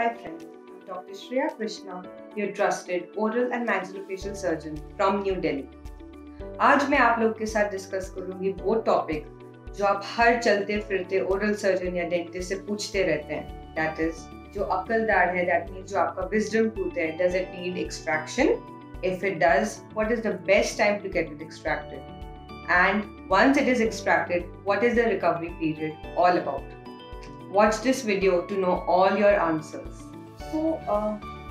Hi friends, I'm Dr. Shreya Krishna, your trusted oral and maxillofacial surgeon from New Delhi. आज मैं आप लोग के साथ डिस्कस करूंगी वो टॉपिक जो आप हर चलते फिरते ओरल सर्जन या डेंटिस्ट से पूछते रहते हैं. दैट इज जो अक्ल दाढ़ है, दैट मीन्स जो आपका विजडम टूथ है, does it need extraction? If it does, what is the best time to get it extracted? And once it is extracted, what is the recovery period all about? Watch this video to know all your answers. So,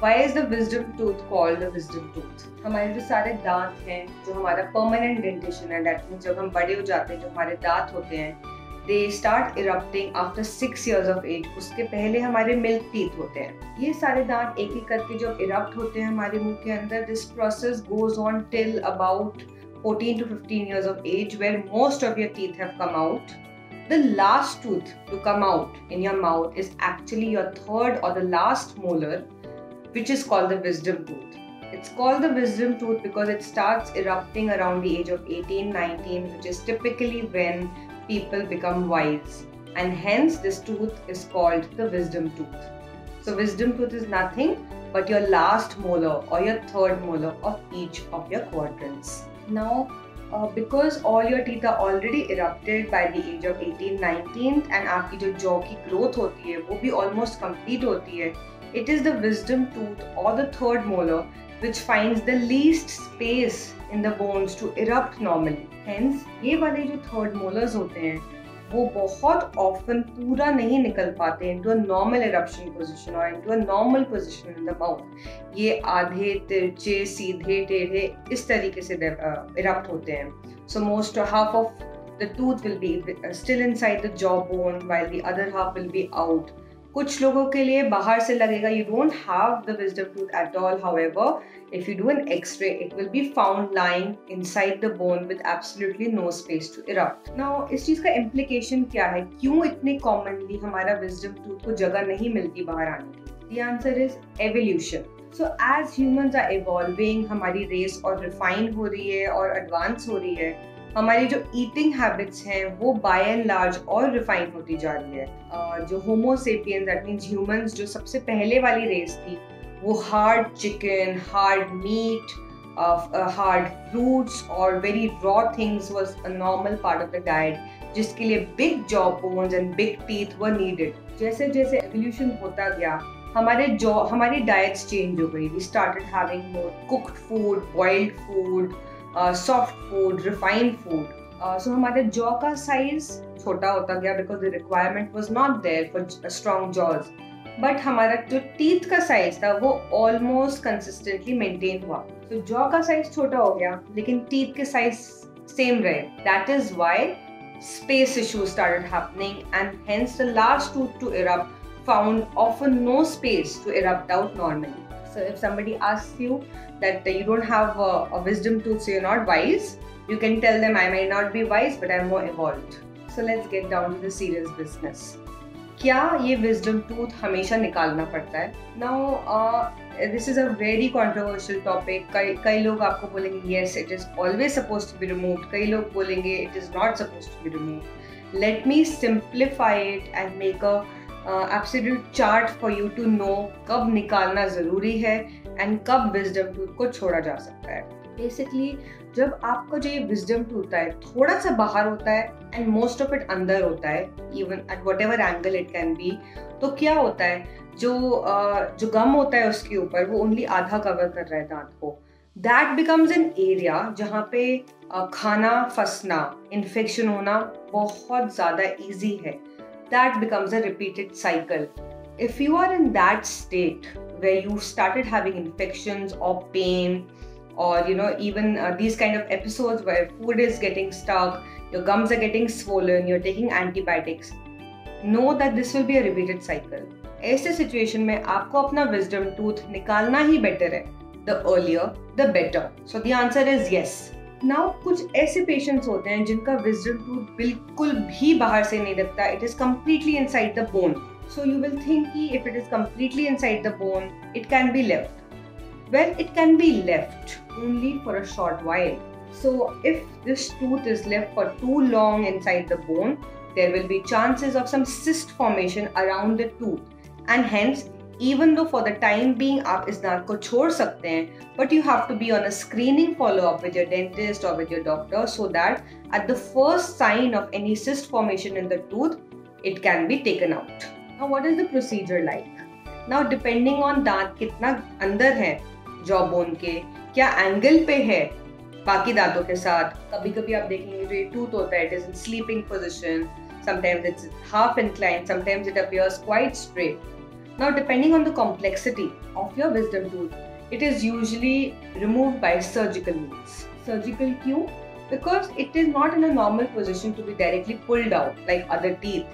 why is the wisdom tooth called the wisdom tooth? हमारे जो सारे दांत हैं, जो हमारा permanent dentition है, that means जब हम बड़े हो जाते हैं, जो हमारे दांत होते हैं, they start erupting after 6 years of age. उसके पहले हमारे milk teeth होते हैं. ये सारे दांत एक एक करके जब erupt होते हैं हमारे मुंह के अंदर, this process goes on till about 14 to 15 years of age, where most of your teeth have come out. The last tooth to come out in your mouth is actually your third or the last molar, which is called the wisdom tooth. It's called the wisdom tooth because it starts erupting around the age of 18, 19, which is typically when people become wise. And hence this tooth is called the wisdom tooth. So wisdom tooth is nothing but your last molar or your third molar of each of your quadrants. Now, because all your teeth are already erupted by the age of 18, 19 and आपकी जो jaw की growth होती है वो भी almost complete होती है, it is the wisdom tooth or the third molar which finds the least space in the bones to erupt normally. Hence, ये वाले जो third molars होते हैं वो बहुत often पूरा नहीं निकल पाते into a normal eruption position or into a normal position in the mouth. ये आधे तिरछे सीधे टेढ़े इस तरीके से erupt होते हैं. So most or half of the tooth will be still inside the jawbone while the other half will be out. कुछ लोगों के लिए बाहर से लगेगा you don't have the wisdom tooth at all. However, if you do an X-ray, it will be found lying inside the bone with absolutely no space to erupt. Now, इस चीज़ का implication क्या है? क्यों इतने commonly हमारा wisdom tooth को जगह नहीं मिलती बाहर आने की? The answer is evolution. So as humans are evolving, हमारी race और refine हो रही है और advance हो रही है, हमारी जो ईटिंग हैबिट्स हैं वो बाय एंड लार्ज और रिफाइन होती जा रही है. जो Homo sapiens that means humans जो सबसे पहले वाली रेस थी वो hard chicken, hard meat, hard fruits और very raw things was a normal part of the diet, जिसके लिए big jaw bones and big teeth were needed. जैसे जैसे एवोल्यूशन होता गया हमारी डाइट्स चेंज हो गई. We started having more cooked food, boiled food, soft food, refined food. So हमारे जॉ का साइज छोटा होता गया because the requirement was not there for strong jaws. But हमारा जो टीथ का साइज था वो ऑलमोस्ट कंसिस्टेंटली मेंटेन हुआ. तो जॉ का साइज छोटा हो गया लेकिन टीथ के साइज सेम रहे. That is why space issues started happening, and hence the last tooth to erupt found often no space to erupt out normally. So if somebody asks you that you don't have a wisdom tooth, so you're not wise, you can tell them I might not be wise but I'm more evolved. So let's get down to the serious business. क्या ये wisdom tooth हमेशा निकालना पड़ता है? Now this is a very controversial topic. कई लोग आपको बोलेंगे yes it is always supposed to be removed. कई लोग बोलेंगे it is not supposed to be removed. Let me simplify it and make a absolute chart for you to know कब निकालना ज़रूरी है and कब wisdom tooth को छोड़ा जा सकता है. Basically जब आपका जो ये wisdom tooth है थोड़ा सा बाहर होता है and most of it अंदर होता है, even at whatever angle it can be, तो क्या होता है जो गम होता है उसके ऊपर वो ओनली आधा कवर कर रहा है दांत को. That becomes an area जहाँ पे खाना फंसना, इन्फेक्शन होना बहुत ज़्यादा easy है. That becomes a repeated cycle. If you are in that state where you started having infections or pain, or even these kind of episodes where food is getting stuck, your gums are getting swollen, you're taking antibiotics, know that this will be a repeated cycle. ऐसे situation में आपको अपना wisdom tooth निकालना ही better है. The earlier, the better. So the answer is yes. Now कुछ ऐसे patients होते हैं जिनका wisdom tooth बिल्कुल भी बाहर से नहीं दिखता. It is completely inside the bone. So you will think कि if it is completely inside the bone, it can be left. Well, it can be left only for a short while. So if this tooth is left for too long inside the bone, there will be chances of some cyst formation around the tooth, and hence even though for the time being आप इस दांत को छोड़ सकते हैं, but you have to be on a screening follow-up with your dentist or with your doctor so that at the first sign of any cyst formation in the tooth, it can be taken out. Now, what is the procedure like? Now, depending on दांत कितना अंदर है jaw bone के, क्या angle पे है बाकी दांतों के साथ, कभी-कभी आप देखेंगे जो ये टूथ होता है, it is in sleeping position, sometimes it's half inclined, sometimes it appears quite straight. Now, depending on the complexity of your wisdom tooth, it is usually removed by surgical means. Surgical क्यों? Because it is not in a normal position to be directly pulled out like other teeth.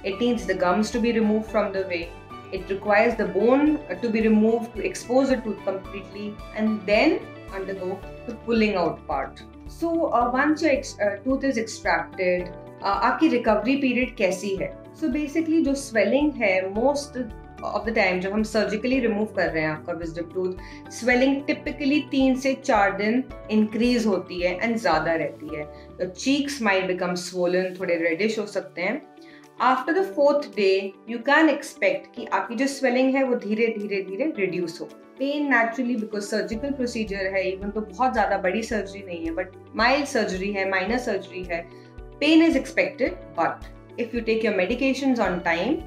It needs the gums to be removed from the way. It requires the bone to be removed to expose the tooth completely and then undergo the pulling out part. So once your tooth is extracted, आपकी recovery period कैसी है? So basically जो swelling है most of the time जब हम surgically remove कर रहे हैं आपका wisdom tooth, swelling typically 3 से 4 दिन increase होती है and ज़्यादा रहती है. The cheeks might become swollen, थोड़े reddish हो सकते हैं. After the 4th day, you can expect कि आपकी जो swelling है वो धीरे धीरे reduce हो. Pain naturally because surgical procedure है, even तो बहुत ज़्यादा बड़ी surgery नहीं है, but mild surgery है, minor surgery है. Pain is expected, but if you take your medications on time,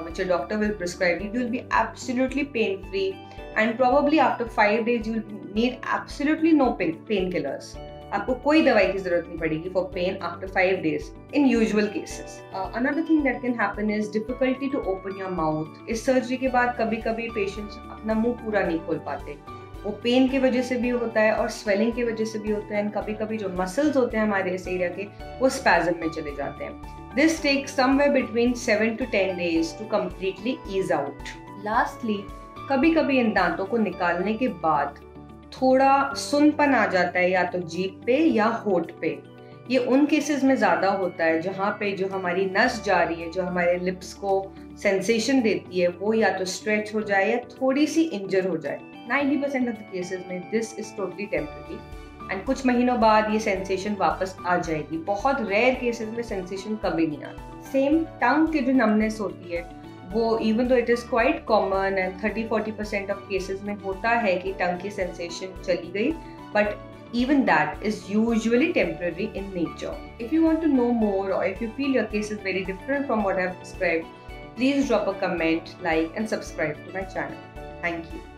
which your doctor will prescribe you will be absolutely pain-free, and probably after 5 days you will need absolutely no painkillers. आपको कोई दवाई की जरूरत नहीं पड़ेगी for pain after 5 days in usual cases. Another thing that can happen is difficulty to open your mouth. इस surgery के बाद कभी-कभी पेशेंट्स अपना मुंह पूरा नहीं खोल पाते. वो पेन की वजह से भी होता है और स्वेलिंग की वजह से भी होता है. कभी-कभी जो मसल्स होते हैं हमारे इस एरिया के वो स्पैज़म में चले जाते हैं. This takes somewhere between 7 to 10 days to completely ease out. Lastly, कभी-कभी इन दांतों को निकालने के बाद थोड़ा सुनपन आ जाता है या तो जीभ पे या होठ पे. ये उन केसेस में ज़्यादा होता है जहाँ पे जो हमारी नस जा रही है, जो हमारे लिप्स को सेंसेशन देती है, वो या तो स्ट्रेच हो जाए या थोड़ी सी इंजर हो जाए. 90% ऑफ द केसेस में this is totally temporary and कुछ महीनों बाद ये सेंसेशन वापस आ जाएगी. बहुत रेयर केसेस में सेंसेशन कभी नहीं आती. सेम टंग की जो नमनेस होती है वो even though it is quite common and 30-40% of cases में होता है कि टंग की सेंसेशन चली गई, but even that is usually temporary in nature. If you want to know more or if you feel your case is very different from what I have described, please drop a comment, like and subscribe to my channel. Thank you.